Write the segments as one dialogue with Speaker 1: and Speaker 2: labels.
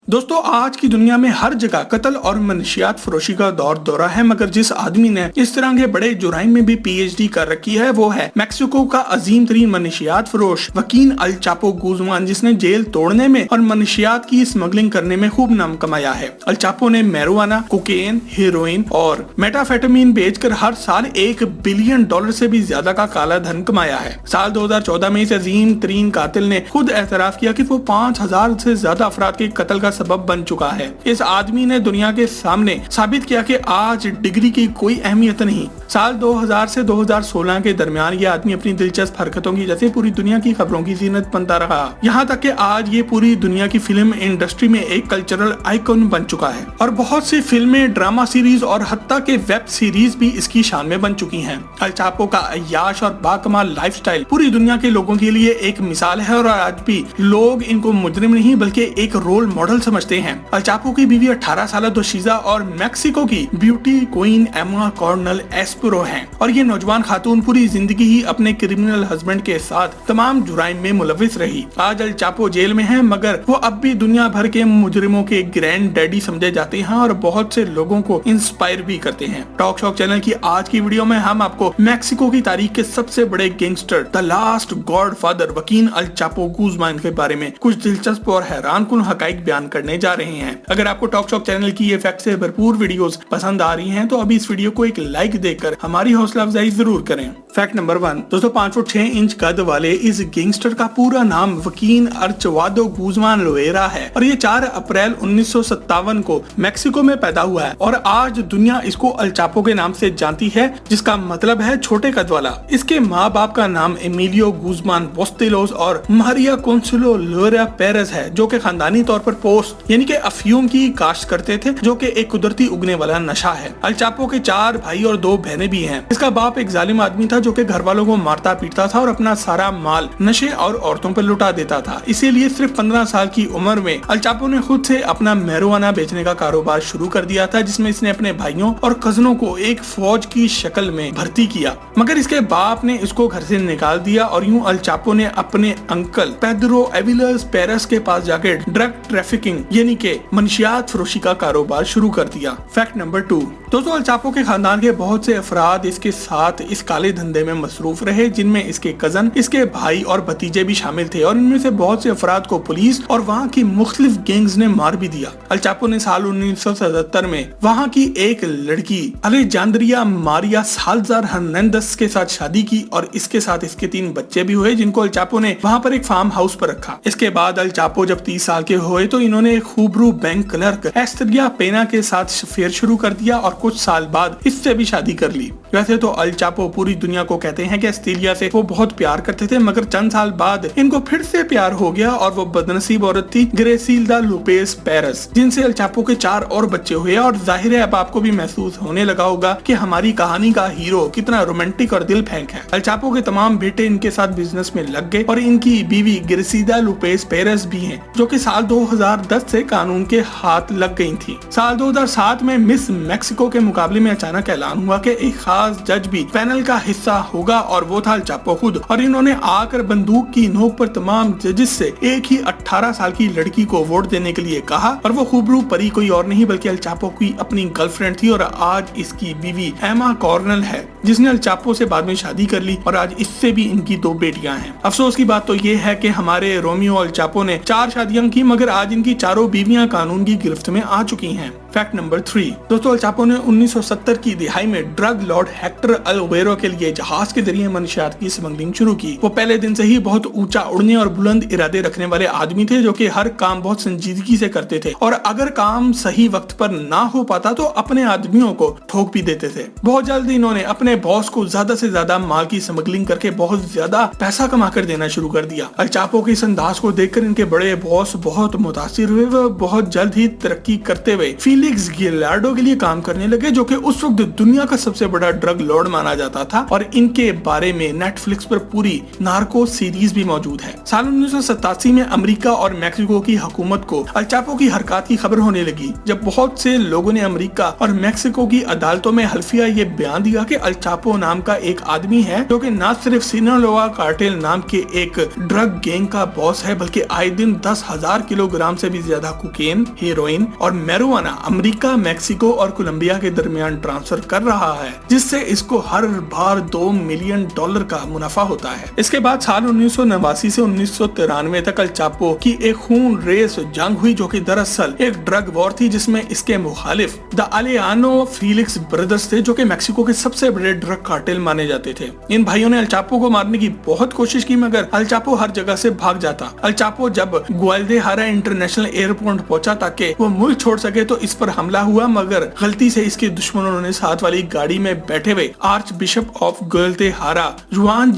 Speaker 1: दोस्तों, आज की दुनिया में हर जगह कत्ल और मनशियात फरोशी का दौर दौरा है, मगर जिस आदमी ने इस तरह के बड़े जुराइम में भी पीएचडी कर रखी है वो है मैक्सिको का अजीम तरीन मनशियात फरोश वकील अल चापो गुज़मान, जिसने जेल तोड़ने में और मनशियात की स्मगलिंग करने में खूब नाम कमाया है। अल चापो ने मैरिजुआना, कोकेन, हेरोइन और मेटाफेटामीन बेचकर हर साल $1 बिलियन से भी ज्यादा का काला धन कमाया है। साल 2014 में इस अजीम तरीन कातिल ने खुद एतराफ किया कि वो 5000 से ज्यादा अफराद के कत्ल का सबब बन चुका है। इस आदमी ने दुनिया के सामने साबित किया कि आज डिग्री की कोई अहमियत नहीं। साल 2000 से 2016 के दरमियान ये आदमी अपनी दिलचस्प हरकतों की वजह से पूरी दुनिया की खबरों की जीनत बनता रहा, यहाँ तक कि आज ये पूरी दुनिया की फिल्म इंडस्ट्री में एक कल्चरल आइकन बन चुका है और बहुत सी फिल्में, ड्रामा सीरीज और हत्ता के वेब सीरीज भी इसकी शान में बन चुकी हैं। अल चापो का अय्याश और बाकमाल लाइफस्टाइल पूरी दुनिया के लोगों के लिए एक मिसाल है और आज भी लोग इनको मुजरिम नहीं बल्कि एक रोल मॉडल समझते हैं। अल चापो की बीवी 18 साल दोशीजा और मैक्सिको की ब्यूटी क्वीन एमा कॉर्नल एस्पुरो हैं और ये नौजवान खातून पूरी जिंदगी ही अपने क्रिमिनल हस्बैंड के साथ तमाम जुराइम में मुलविस रही। आज अल चापो जेल में है, मगर वो अब भी दुनिया भर के मुजरिमों के ग्रैंड डैडी समझे जाते हैं और बहुत से लोगों को इंस्पायर भी करते हैं। टॉक शॉक चैनल की आज की वीडियो में हम आपको मैक्सिको की तारीख के सबसे बड़े गैंगस्टर द लास्ट गॉडफादर वकील अल चापो गुज़मान के बारे में कुछ दिलचस्प और हैरानकुन हकाइक बयान करने जा रहे हैं। अगर आपको टॉक शॉक चैनल की ये फैक्ट से भरपूर वीडियोस पसंद आ रही हैं तो अभी इस वीडियो को एक लाइक देकर हमारी हौसला अफजाई जरूर करें। फैक्ट नंबर 1 दोस्तों, 5 फुट 6 इंच कद वाले इस गैंगस्टर का पूरा नाम वकील अर्चवादो गुज़मान लोएरा है और ये 4 अप्रैल 1957 को मैक्सिको में पैदा हुआ है और आज दुनिया इसको अल चापो के नाम से जानती है, जिसका मतलब है छोटे कद वाला। इसके माँ बाप का नाम एमिलियो गुज़मान बोस्टेलोस और मारिया कॉन्सुलो लोएरा पेरेज है, जो कि खानदानी तौर पर पोस्ट यानी कि अफीम की काश्त करते थे, जो कि एक कुदरती उगने वाला नशा है। अल चापो के 4 भाई और 2 बहनें भी हैं। इसका बाप एक जालिम आदमी था जो कि घर वालों को मारता पीटता था और अपना सारा माल नशे और औरतों पर लुटा देता था। इसीलिए सिर्फ 15 साल की उम्र में अल चापो ने खुद से अपना मैरिजुआना बेचने का कारोबार शुरू कर दिया था, जिसमें इसने अपने भाइयों और कजनों को एक फौज की शक्ल में भर्ती किया, मगर इसके बाप ने इसको घर से निकाल दिया और यूं अल चापो ने अपने अंकल पेड्रो एविलस पेरेस के पास जाके ड्रग ट्रैफिकिंग यानी कि मनशियात फरोशी का कारोबार शुरू कर दिया। फैक्ट नंबर 2 दोस्तों, अल चापो के खानदान के बहुत से अफराद इसके साथ इस काले धंधे में मसरूफ रहे, जिनमें इसके कजन, इसके भाई और भतीजे भी शामिल थे और इनमें से बहुत से अफराद को पुलिस और वहाँ की मुख्तलिफ गैंग्स ने मार भी दिया। अल चापो ने साल 1977 में वहाँ की एक लड़की अलेजांद्रिया मारिया साल्जार हर्नांडेज के साथ शादी की और इसके साथ इसके 3 बच्चे भी हुए, जिनको अल चापो ने वहाँ पर एक फार्म हाउस पर रखा। इसके बाद अल चापो जब 30 साल के हुए तो इन्होंने खूबरू बैंक क्लर्क एस्टेरिया पेना के साथ अफेयर शुरू कर दिया और कुछ साल बाद इससे भी शादी कर ली। वैसे तो अल चापो पूरी दुनिया को कहते हैं कि एस्टेरिया से वो बहुत प्यार करते थे, मगर चंद साल बाद इनको फिर से प्यार हो गया और वो बदनसीब औरत थी ग्रेसिल्डा लोपेज पेरेस, जिनसे अल चापो के 4 और बच्चे हुए। और जाहिर है अब आपको भी महसूस होने लगा होगा कि हमारी कहानी का हीरो कितना रोमांटिक और दिल फेंक है। अल चापो के तमाम बेटे इनके साथ बिजनेस में लग गए और इनकी बीवी ग्रेसिल्डा लोपेज पेरेस भी हैं, जो कि साल 2010 से कानून के हाथ लग गई थी। साल 2007 में मिस मैक्सिको के मुकाबले में अचानक ऐलान हुआ कि एक खास जज भी पैनल का हिस्सा होगा और वो था अल चापो खुद, और इन्होंने आकर बंदूक की नोक पर तमाम जजेस से एक ही 18 साल की लड़की को वोट देने के लिए कहा और वो खूबरू परी कोई और नहीं बल्कि अल चापो की अपनी गर्लफ्रेंड थी और आज इसकी बीवी एमा कॉर्नल है, जिसने अल चापो से बाद में शादी कर ली और आज इससे भी इनकी 2 बेटियां हैं। अफसोस की बात तो ये है कि हमारे रोमियो अल चापो ने 4 शादियां की, मगर आज इनकी चारों बीवियां कानून की गिरफ्त में आ चुकी हैं। फैक्ट नंबर 3 दोस्तों, अल चापो ने 1970 की दिहाई में ड्रग लॉर्ड हेक्टर अल्वेरो के लिए जहाज के जरिए मनशियात की स्मगलिंग शुरू की। वो पहले दिन से ही बहुत ऊंचा उड़ने और बुलंद इरादे रखने वाले आदमी थे, जो कि हर काम बहुत संजीदगी से करते थे और अगर काम सही वक्त पर ना हो पाता तो अपने आदमियों को ठोक भी देते थे। बहुत जल्द इन्होंने अपने बॉस को ज्यादा से ज्यादा माल की स्मगलिंग करके बहुत ज्यादा पैसा कमा कर देना शुरू कर दिया। अल चापो के इस अंदाज को देखकर इनके बड़े बॉस बहुत मुतासिर हुए। वह बहुत जल्द ही तरक्की करते हुए फील्ड फेलिक्स गिलार्डो के लिए काम करने लगे, जो कि उस वक्त दुनिया का सबसे बड़ा ड्रग लॉर्ड माना जाता था, और इनके बारे में नेटफ्लिक्स पर पूरी नार्को सीरीज भी मौजूद है। साल 1987 में अमेरिका और मैक्सिको की हुकूमत को अल चापो की हरकत की खबर होने लगी, जब बहुत से लोगों ने अमेरिका और मैक्सिको की अदालतों में हल्फिया ये बयान दिया कि अल चापो नाम का एक आदमी है जो कि न सिर्फ सिनालोआ कार्टेल नाम के एक ड्रग गैंग का बॉस है, बल्कि आए दिन 10,000 किलोग्राम से भी ज्यादा कोकेन, हेरोइन और मैरिजुआना अमेरिका, मैक्सिको और कोलंबिया के दरमियान ट्रांसफर कर रहा है, जिससे इसको हर बार $2 मिलियन का मुनाफा होता है। इसके बाद साल 1989 से 1993 तक अल चापो की एक खून रेस जंग हुई, जो कि दरअसल एक ड्रग वॉर थी, जिसमें इसके मुखालिफ द अलियानो फेलिक्स ब्रदर्स थे, जो कि मैक्सिको के सबसे बड़े ड्रग कार्टेल माने जाते थे। इन भाइयों ने अल चापो को मारने की बहुत कोशिश की, मगर अल चापो हर जगह से भाग जाता। अल चापो जब ग्वालदेहारा इंटरनेशनल एयरपोर्ट पहुंचा ताकि वो मुल्क छोड़ सके, तो इस पर हमला हुआ, मगर गलती से इसके दुश्मनों ने साथ वाली गाड़ी में बैठे हुए आर्च बिशप ऑफ ग्वालदेहारा जुआन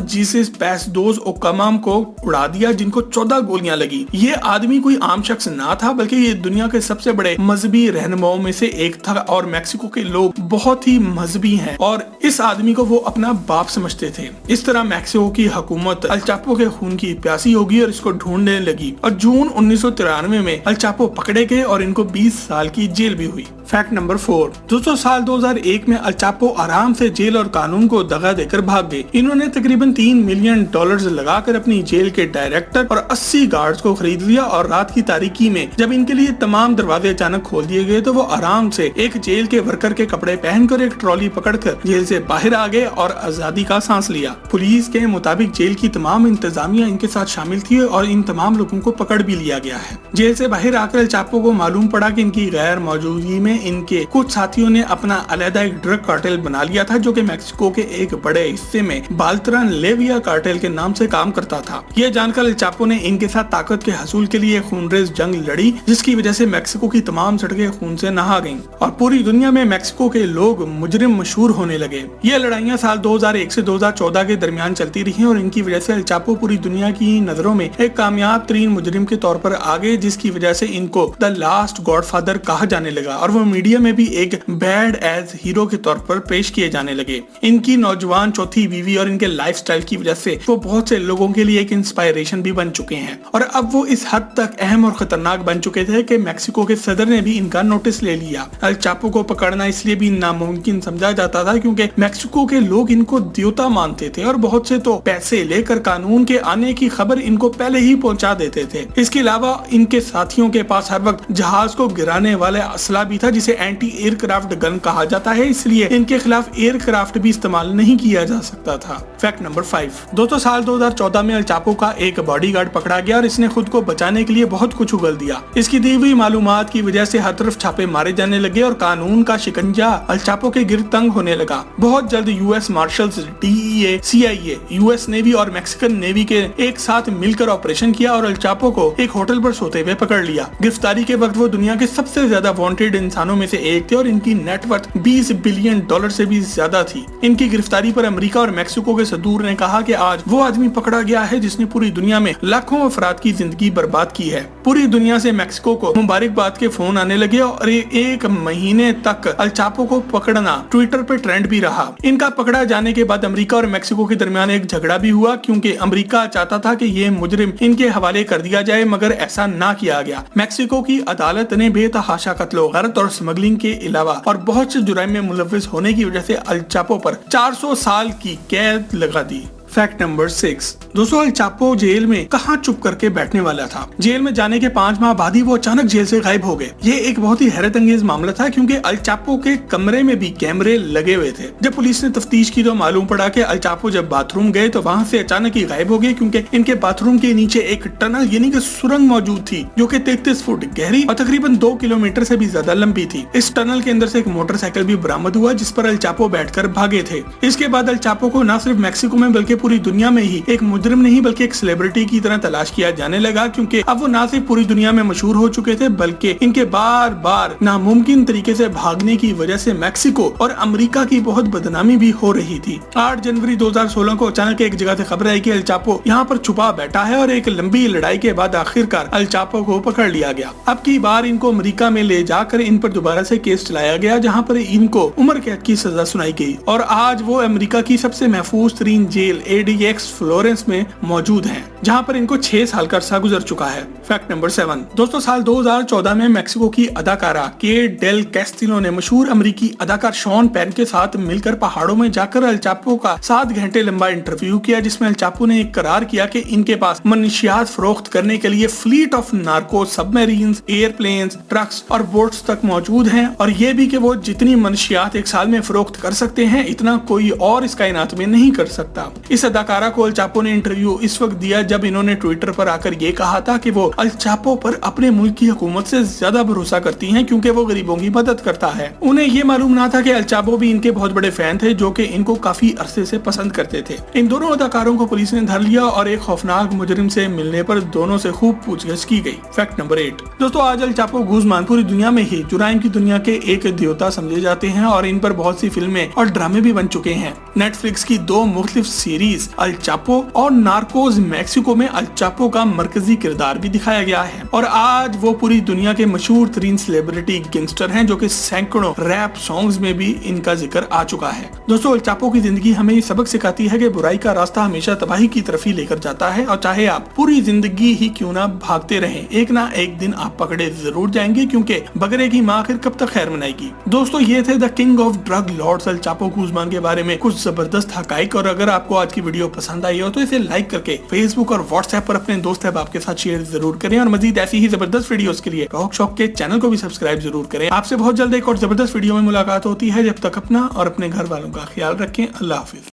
Speaker 1: जीसस पैसडोस ओकामाम को उड़ा दिया, जिनको 14 गोलियां लगी। ये आदमी कोई आम शख्स ना था, बल्कि ये दुनिया के सबसे बड़े मजहबी रहनुमाओं में से एक था, और मैक्सिको के लोग बहुत ही मजहबी हैं और इस आदमी को वो अपना बाप समझते थे। इस तरह मैक्सिको की हुकूमत अल चापो के खून की प्यासी होगी और इसको ढूंढने लगी, और जून 1993 में अल चापो पकड़े गए और इनको 20 साल की जेल भी हुई। Fact number 4। दोस्तों, साल 2001 में अल चापो आराम से जेल और कानून को दगा देकर भाग गए। इन्होंने तकरीबन $3 मिलियन लगाकर अपनी जेल के डायरेक्टर और 80 गार्ड्स को खरीद लिया, और रात की तारीकी में जब इनके लिए तमाम दरवाजे अचानक खोल दिए गए, तो वो आराम से एक जेल के वर्कर के कपड़े पहनकर एक ट्रॉली पकड़कर जेल से बाहर आ गए और आजादी का सांस लिया। पुलिस के मुताबिक जेल की तमाम इंतजामिया इनके साथ शामिल थी और इन तमाम लोगों को पकड़ भी लिया गया है। जेल से बाहर आकर अल चापो को मालूम पड़ा कि इनकी गैर मौजूदगी में इनके कुछ साथियों ने अपना अलग एक ड्रग कार्टेल बना लिया था, जो कि मैक्सिको के एक बड़े हिस्से में बाल्तरन लेविया कार्टेल के नाम से काम करता था। यह जानकर अल चापो ने इनके साथ ताकत के हसूल के लिए खूनरेज जंग लड़ी, जिसकी वजह से मैक्सिको की तमाम सड़कें खून से नहा गईं और पूरी दुनिया में मैक्सिको के लोग मुजरिम मशहूर होने लगे। ये लड़ाइयां साल 2001 से 2014 के दरमियान चलती रही और इनकी वजह से अल चापो पूरी दुनिया की नजरों में एक कामयाब तरीन मुजरिम के तौर पर आ गए, जिसकी वजह से इनको द लास्ट गॉडफादर कहा जाने लगा और वो मीडिया में भी एक बैड एज हीरो के तौर पर पेश किए जाने लगे। इनकी नौजवान चौथी बीवी और इनके लाइफस्टाइल की वजह से वो बहुत से लोगों के लिए एक इंस्पायरेशन भी बन चुके हैं, और अब वो इस हद तक अहम और खतरनाक बन चुके थे कि मैक्सिको के सदर ने भी इनका नोटिस ले लिया। अल चापो को पकड़ना इसलिए भी नामुमकिन समझा जाता था क्योंकि मैक्सिको के लोग इनको देवता मानते थे, और बहुत से तो पैसे लेकर कानून के आने की खबर इनको पहले ही पहुंचा देते थे। इसके अलावा इनके साथियों के पास हर वक्त जहाज को गिराने वाला असला भी था, जिसे एंटी एयरक्राफ्ट गन कहा जाता है, इसलिए इनके खिलाफ एयरक्राफ्ट भी इस्तेमाल नहीं किया जा सकता था। Fact number 5। दोस्तों, साल 2014 में अल चापो का एक बॉडीगार्ड पकड़ा गया और इसने खुद को बचाने के लिए बहुत कुछ उगल दिया। इसकी दी हुई मालूमात की वजह से हर तरफ छापे मारे जाने लगे और कानून का शिकंजा अल चापो के गिर्द तंग होने लगा। बहुत जल्द US marshals, DEA, CIA, US navy और मैक्सिकन नेवी के एक साथ मिलकर ऑपरेशन किया और अल चापो को एक होटल पर सोते हुए पकड़ लिया। गिरफ्तारी के वक्त वो दुनिया के सबसे ज्यादा वांटेड इंसानों में से एक थे और इनकी नेटवर्थ $20 बिलियन से भी ज्यादा थी। इनकी गिरफ्तारी पर अमेरिका और मैक्सिको के सदूर ने कहा कि आज वो आदमी पकड़ा गया है जिसने पूरी दुनिया में लाखों अफराद की जिंदगी बर्बाद की है। पूरी दुनिया से मैक्सिको को मुबारकबाद के फोन आने लगे और एक महीने तक अल चापो को पकड़ना ट्विटर पे ट्रेंड भी रहा। इनका पकड़ा जाने के बाद अमेरिका और मैक्सिको के दरमियान एक झगड़ा भी हुआ, क्योंकि अमेरिका चाहता था कि ये मुजरिम इनके हवाले कर दिया जाए, मगर ऐसा ना किया गया। मैक्सिको की अदालत ने बेतहाशा कत्ल, गलत और स्मगलिंग के अलावा और बहुत से जुर्म में मुलव्विस होने की वजह से अल चापो पर 400 साल की कैद लगा दी। Fact number 6। दोस्तों, अल चापो जेल में कहां चुप करके बैठने वाला था। जेल में जाने के 5 माह बाद ही वो अचानक जेल से गायब हो गए। ये एक बहुत ही हैरत अंगेज मामला था, क्योंकि अल चापो के कमरे में भी कैमरे लगे हुए थे। जब पुलिस ने तफ्तीश की तो मालूम पड़ा कि अल चापो जब बाथरूम गए तो वहां से अचानक ही गायब हो गए, क्योंकि इनके बाथरूम के नीचे एक टनल यानी कि सुरंग मौजूद थी, जो कि 33 फुट गहरी और तकरीबन 2 किलोमीटर से भी ज्यादा लंबी थी। इस टनल के अंदर से एक मोटरसाइकिल भी बरामद हुआ, जिस पर अल चापो बैठकर भागे थे। इसके बाद अल चापो को न सिर्फ मैक्सिको में बल्कि पूरी दुनिया में ही एक मुजरिम नहीं बल्कि एक सेलिब्रिटी की तरह तलाश किया जाने लगा, क्योंकि अब वो ना सिर्फ पूरी दुनिया में मशहूर हो चुके थे बल्कि इनके बार बार नामुमकिन तरीके से भागने की वजह से मैक्सिको और अमेरिका की बहुत बदनामी भी हो रही थी। 8 जनवरी 2016 को अचानक एक जगह से खबर आई कि अल चापो यहाँ पर छुपा बैठा है और एक लंबी लड़ाई के बाद आखिरकार अल चापो को पकड़ लिया गया। अब की बार इनको अमेरिका में ले जाकर इन पर दोबारा से केस चलाया गया, जहाँ पर इनको उम्र कैद की सजा सुनाई गई और आज वो अमेरिका की सबसे महफूज तरीन जेल ADX फ्लोरेंस में मौजूद हैं, जहाँ पर इनको 6 साल का अरसा गुजर चुका है। फैक्ट नंबर 7 दोस्तों, साल 2014 में मैक्सिको की अदाकारा केट डेल कैस्टिलो ने मशहूर अमेरिकी अदाकार शॉन पेन के साथ मिलकर पहाड़ों में जाकर अल चापो का 7 घंटे लंबा इंटरव्यू किया, जिसमें अल चापो ने इकरार किया कि इनके पास मनशियात फरोख्त करने के लिए fleet of narco submarines, airplanes, trucks और बोट्स तक मौजूद हैं और ये भी कि वो जितनी मनशियात एक साल में फरोख्त कर सकते हैं इतना कोई और इस कायनात में नहीं कर सकता। इस अदाकारा को अल चापो ने इंटरव्यू इस वक्त दिया जब इन्होंने ट्विटर पर आकर ये कहा था कि वो अल चापो पर अपने मुल्क की हुकूमत से ज्यादा भरोसा करती हैं क्योंकि वो गरीबों की मदद करता है। उन्हें ये मालूम ना था कि अल चापो भी इनके बहुत बड़े फैन थे जो कि इनको काफी अरसे से पसंद करते थे। इन दोनों अदाकारों को पुलिस ने धर लिया और एक खौफनाक मुजरिम से मिलने पर दोनों से खूब पूछगछ की गई। फैक्ट नंबर 8 दोस्तों, आज अल चापो गुज़मान पूरी दुनिया में ही जुराइम की दुनिया के एक देवता समझे जाते हैं और इन पर बहुत सी फिल्में और ड्रामे भी बन चुके हैं। नेटफ्लिक्स की 2 मुख्तलिफ सीरीज अल चापो और नार्कोज मैक्सिको में अल चापो का मरकजी किरदार भी दिखाया गया है और आज वो पूरी दुनिया के मशहूर तरीन सेलिब्रिटी गैंगस्टर हैं जो कि सैकड़ों रैप सॉन्ग्स में भी इनका जिक्र आ चुका है। दोस्तों, अल चापो की जिंदगी हमें ये सबक सिखाती है कि बुराई का रास्ता हमेशा तबाही की तरफ ही लेकर जाता है और चाहे आप पूरी जिंदगी ही क्यों ना भागते रहें, एक ना एक दिन आप पकड़े जरूर जाएंगे, क्योंकि बगरे की माँ आखिर कब तक खैर मनाएगी। दोस्तों, ये थे the king of drug lords El Chapo Guzman के बारे में कुछ जबरदस्त हकाइक, और अगर आपको आज की वीडियो पसंद आई हो तो इसे लाइक करके फेसबुक और व्हाट्सएप पर अपने दोस्त अहबाब के साथ शेयर जरूर करें और मजीद ऐसी ही जबरदस्त वीडियोस के लिए टॉक शॉक के चैनल को भी सब्सक्राइब जरूर करें। आपसे बहुत जल्द एक और जबरदस्त वीडियो में मुलाकात होती है। जब तक अपना और अपने घर वालों का ख्याल रखें। अल्लाह हाफिज।